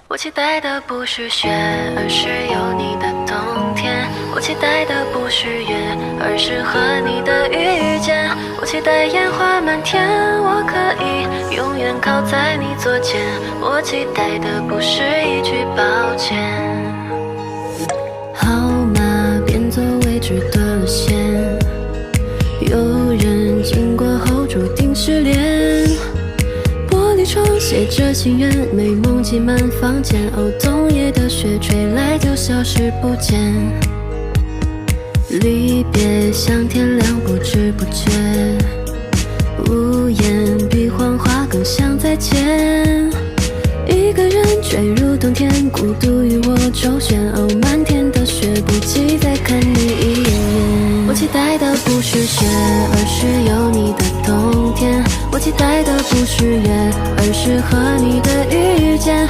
我期待的不是雪，而是有你的冬天。我期待的不是月，而是和你的遇见。我期待烟花满天，我可以永远靠在你左肩。我期待的不是一句抱歉。号码变作未知的线，有人经过后注定失联。玻璃窗写着心愿，美梦挤满房间。哦，冬夜的雪吹来就消失不见。离别像天亮，不知不觉。无言比谎话更像再见。一个人坠入冬天，孤独与我周旋。哦，漫天的雪，不及再看你一眼。我期待的不是雪，而是有你的冬天。我期待的不是月，而是和你的遇见。